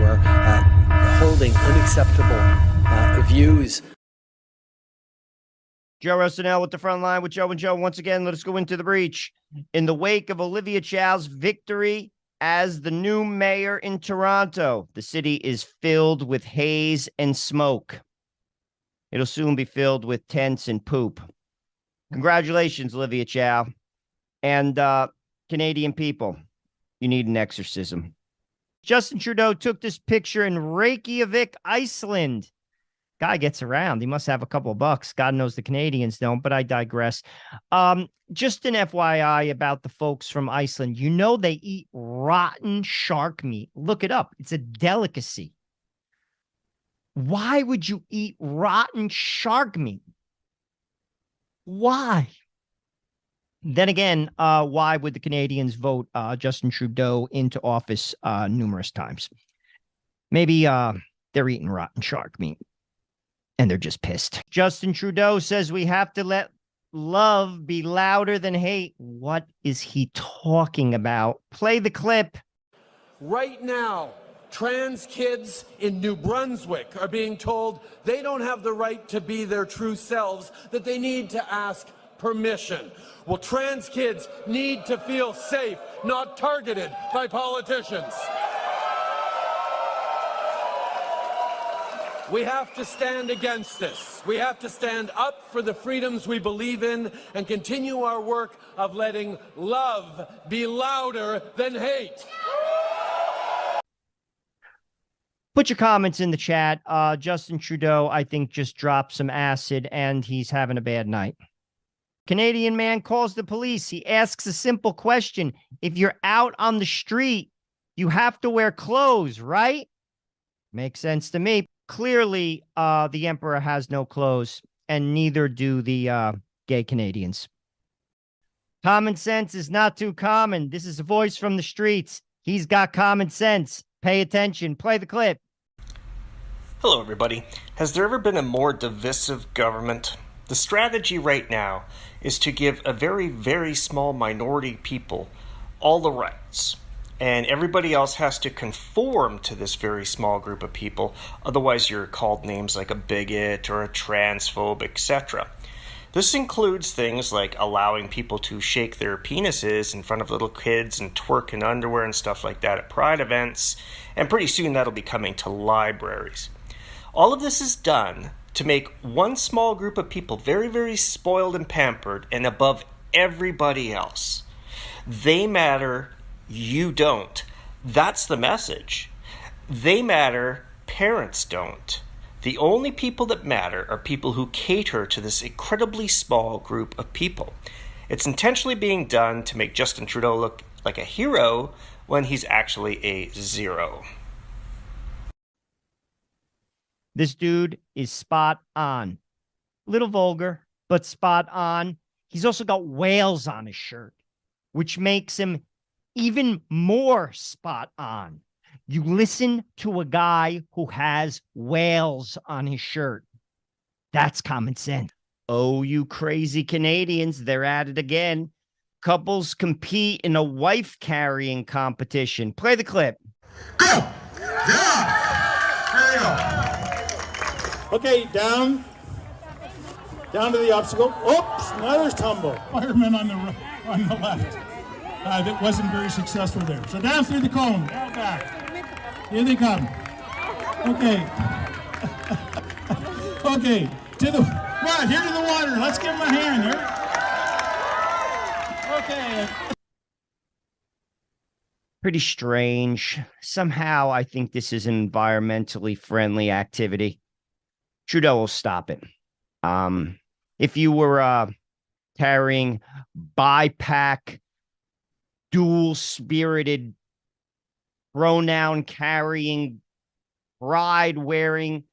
are holding unacceptable views. Joe Rosenell with the front line with Joe and Joe. Once again, let us go into the breach. In the wake of Olivia Chow's victory as the new mayor in Toronto, the city is filled with haze and smoke. It'll soon be filled with tents and poop. Congratulations, Olivia Chow. And Canadian people, you need an exorcism. Justin Trudeau took this picture in Reykjavik, Iceland. Guy gets around. He must have a couple of bucks. God knows the Canadians don't, but I digress. Just an FYI about the folks from Iceland. You know they eat rotten shark meat. Look it up. It's a delicacy. Why would you eat rotten shark meat? Why? Then again, why would the Canadians vote Justin Trudeau into office numerous times? Maybe they're eating rotten shark meat. And they're just pissed. Justin Trudeau says we have to let love be louder than hate. What is he talking about? Play the clip. Right now, trans kids in New Brunswick are being told they don't have the right to be their true selves, that they need to ask permission. Well, trans kids need to feel safe, not targeted by politicians. We have to stand against this. We have to stand up for the freedoms we believe in and continue our work of letting love be louder than hate. Put your comments in the chat. Justin Trudeau, I think, just dropped some acid and he's having a bad night. Canadian man calls the police. He asks a simple question. If you're out on the street, you have to wear clothes, right? Makes sense to me. Clearly, the emperor has no clothes, and neither do the gay Canadians. Common sense is not too common. This is a voice from the streets. He's got common sense. Pay attention. Play the clip. Hello, everybody. Has there ever been a more divisive government? The strategy right now is to give a very, very small minority of people all the rights. And everybody else has to conform to this very small group of people. Otherwise, you're called names like a bigot or a transphobe, etc. This includes things like allowing people to shake their penises in front of little kids and twerk in underwear and stuff like that at pride events. And pretty soon that'll be coming to libraries. All of this is done to make one small group of people very, very spoiled and pampered and above everybody else. They matter. You don't. That's the message. They matter, parents don't. The only people that matter are people who cater to this incredibly small group of people. It's intentionally being done to make Justin Trudeau look like a hero when he's actually a zero. This dude is spot on. Little vulgar, but spot on. He's also got whales on his shirt, which makes him even more spot on. You listen to a guy who has whales on his shirt. That's common sense. Oh, you crazy Canadians, they're at it again. Couples compete in a wife-carrying competition. Play the clip. Go! Down! There you go. Okay, down. Down to the obstacle. Oops, another tumble. Fireman on the left. That wasn't very successful there. So down through the cone, now back. Here they come. Okay. Okay, come on, here to the water. Let's give them a hand here. Okay. Pretty strange. Somehow I think this is an environmentally friendly activity. Trudeau will stop it. If you were carrying BIPAC, dual-spirited, pronoun-carrying, bride-wearing,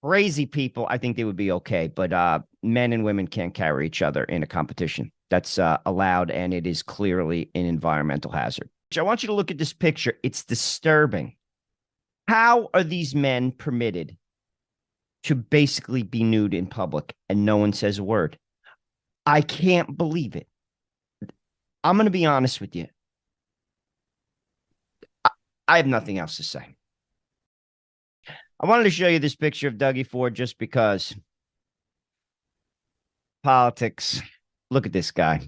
crazy people, I think they would be okay. But men and women can't carry each other in a competition. That's allowed, and it is clearly an environmental hazard. I want you to look at this picture. It's disturbing. How are these men permitted to basically be nude in public and no one says a word? I can't believe it. I'm going to be honest with you. I have nothing else to say. I wanted to show you this picture of Dougie Ford just because politics. Look at this guy.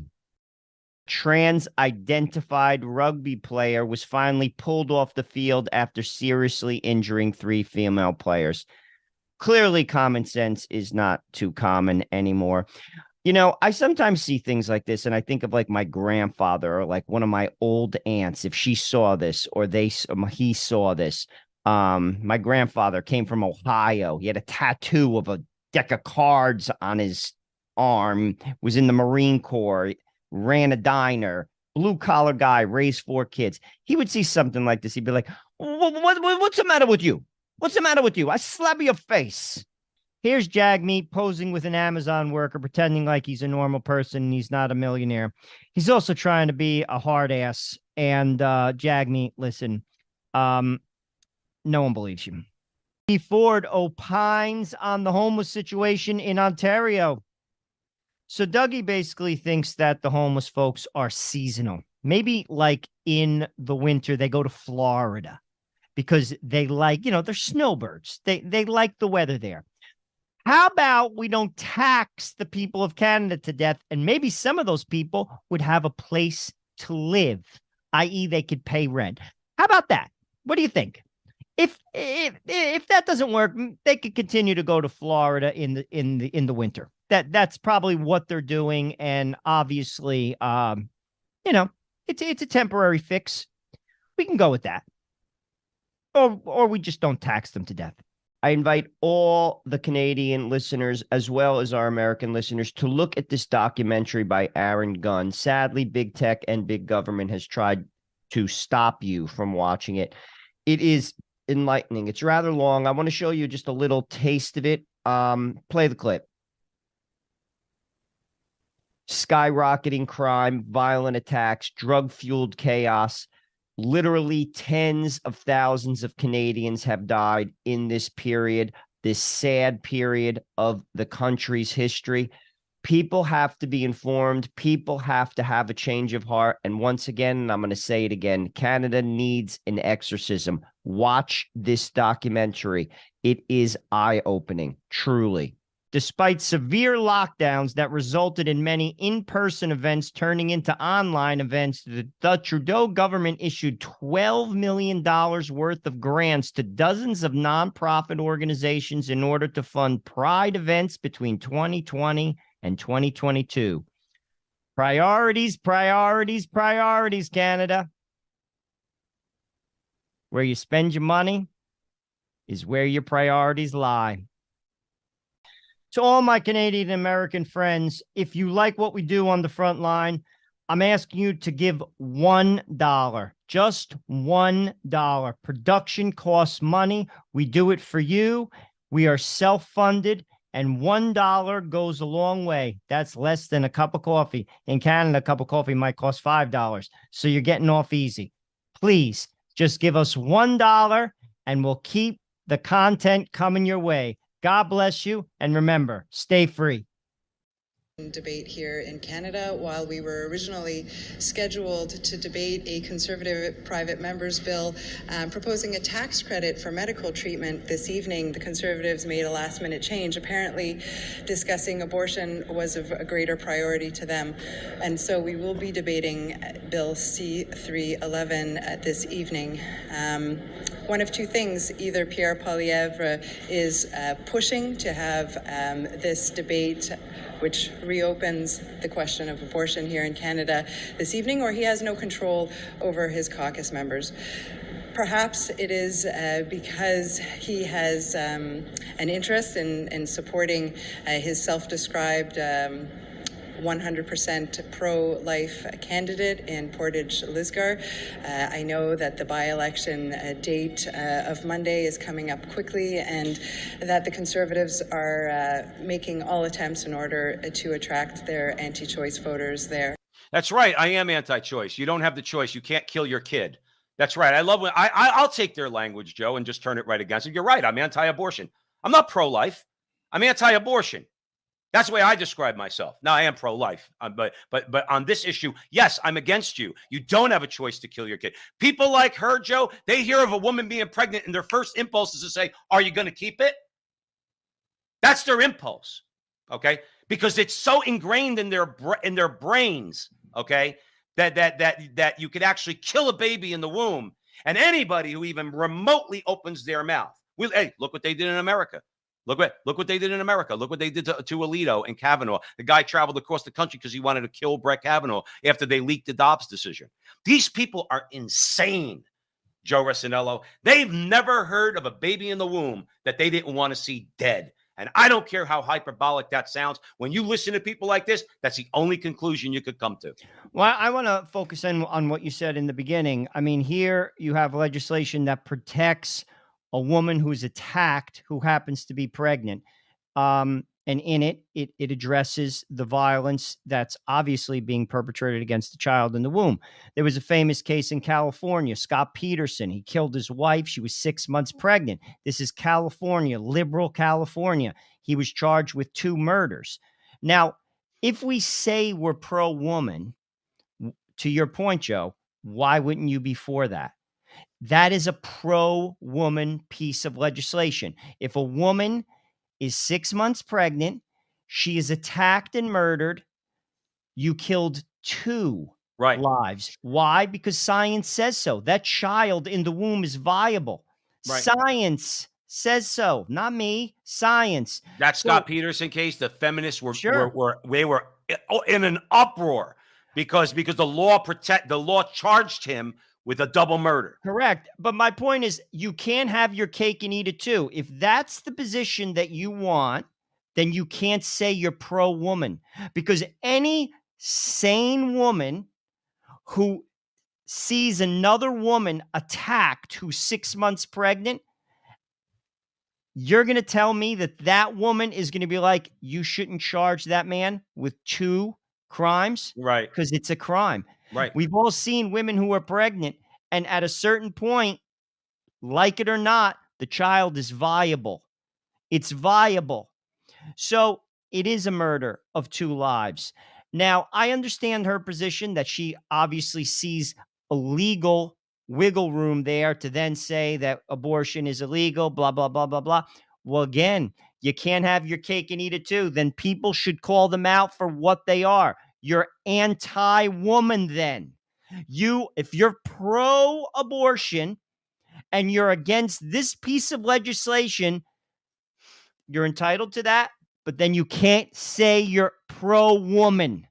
Trans-identified rugby player was finally pulled off the field after seriously injuring 3 female players. Clearly, common sense is not too common anymore. You know, I sometimes see things like this and I think of like my grandfather or like one of my old aunts. If she saw this or he saw this. My grandfather came from Ohio. He had a tattoo of a deck of cards on his arm, was in the Marine Corps, ran a diner, blue collar guy, raised 4 kids. He would see something like this. He'd be like, what's the matter with you? What's the matter with you? I slap your face. Here's Jagmeet posing with an Amazon worker, pretending like he's a normal person and he's not a millionaire. He's also trying to be a hard ass. And Jagmeet, listen, no one believes you. Dougie Ford opines on the homeless situation in Ontario. So Dougie basically thinks that the homeless folks are seasonal. Maybe like in the winter, they go to Florida because they like, they're snowbirds. They like the weather there. How about we don't tax the people of Canada to death, and maybe some of those people would have a place to live, i.e. they could pay rent. How about that? What do you think? If that doesn't work, they could continue to go to Florida in the winter. That's probably what they're doing, and obviously, it's a temporary fix. We can go with that, or we just don't tax them to death. I invite all the Canadian listeners, as well as our American listeners, to look at this documentary by Aaron Gunn. Sadly, big tech and big government has tried to stop you from watching it. It is enlightening. It's rather long. I want to show you just a little taste of it. Play the clip. Skyrocketing crime, violent attacks, drug-fueled chaos. Literally tens of thousands of Canadians have died in this period, this sad period of the country's history. People have to be informed. People have to have a change of heart. And once again, and I'm going to say it again, Canada needs an exorcism. Watch this documentary. It is eye-opening, truly. Despite severe lockdowns that resulted in many in-person events turning into online events, the Trudeau government issued $12 million worth of grants to dozens of nonprofit organizations in order to fund Pride events between 2020 and 2022. Priorities, priorities, priorities, Canada. Where you spend your money is where your priorities lie. To all my Canadian American friends, if you like what we do on the front line, I'm asking you to give $1, just $1. Production costs money. We do it for you. We are self-funded, and $1 goes a long way. That's less than a cup of coffee. In Canada, a cup of coffee might cost $5, so you're getting off easy. Please, just give us $1, and we'll keep the content coming your way. God bless you, and remember, stay free. Debate here in Canada. While we were originally scheduled to debate a Conservative private member's bill proposing a tax credit for medical treatment this evening, the Conservatives made a last-minute change. Apparently, discussing abortion was of a greater priority to them, and so we will be debating Bill C-311 this evening. One of two things: either Pierre Poilievre is pushing to have this debate, which reopens the question of abortion here in Canada this evening, or he has no control over his caucus members. Perhaps it is because he has an interest in supporting his self-described 100% pro-life candidate in Portage Lisgar. I know that the by-election date of Monday is coming up quickly, and that the Conservatives are making all attempts in order to attract their anti-choice voters there. That's right. I am anti-choice. You don't have the choice. You can't kill your kid. That's right. I love when I'll take their language, Joe, and just turn it right against it. You're right. I'm anti-abortion. I'm not pro-life. I'm anti-abortion. That's the way I describe myself. Now I am pro-life, but on this issue, yes, I'm against you. You don't have a choice to kill your kid. People like her, Joe, they hear of a woman being pregnant, and their first impulse is to say, "Are you going to keep it?" That's their impulse, okay? Because it's so ingrained in their brains, okay, that you could actually kill a baby in the womb, and anybody who even remotely opens their mouth, hey, look what they did in America. Look what they did in America. Look what they did to Alito and Kavanaugh. The guy traveled across the country because he wanted to kill Brett Kavanaugh after they leaked the Dobbs decision. These people are insane, Joe Rossinello. They've never heard of a baby in the womb that they didn't want to see dead. And I don't care how hyperbolic that sounds. When you listen to people like this, that's the only conclusion you could come to. Well, I want to focus in on what you said in the beginning. I mean, here you have legislation that protects a woman who's attacked who happens to be pregnant. And in it addresses the violence that's obviously being perpetrated against the child in the womb. There was a famous case in California, Scott Peterson. He killed his wife. She was 6 months pregnant. This is California, liberal California. He was charged with 2 murders. Now, if we say we're pro-woman, to your point, Joe, why wouldn't you be for that? That is a pro-woman piece of legislation. If a woman is 6 months pregnant, she is attacked and murdered, you killed 2 lives. Why? Because science says so. That child in the womb is viable. Right. Science says so, not me. Science. That Scott Peterson case, the feminists were in an uproar because the law charged him with a double murder. Correct. But my point is, you can't have your cake and eat it too. If that's the position that you want, then you can't say you're pro-woman, because any sane woman who sees another woman attacked who's 6 months pregnant, you're going to tell me that woman is going to be like, you shouldn't charge that man with 2 crimes? Right. Because it's a crime. Right. We've all seen women who are pregnant, and at a certain point, like it or not, the child is viable. It's viable. So it is a murder of 2 lives. Now, I understand her position that she obviously sees a legal wiggle room there to then say that abortion is illegal, blah, blah, blah, blah, blah. Well, again, you can't have your cake and eat it too. Then people should call them out for what they are. You're anti-woman then. If you're pro-abortion and you're against this piece of legislation, you're entitled to that, but then you can't say you're pro-woman.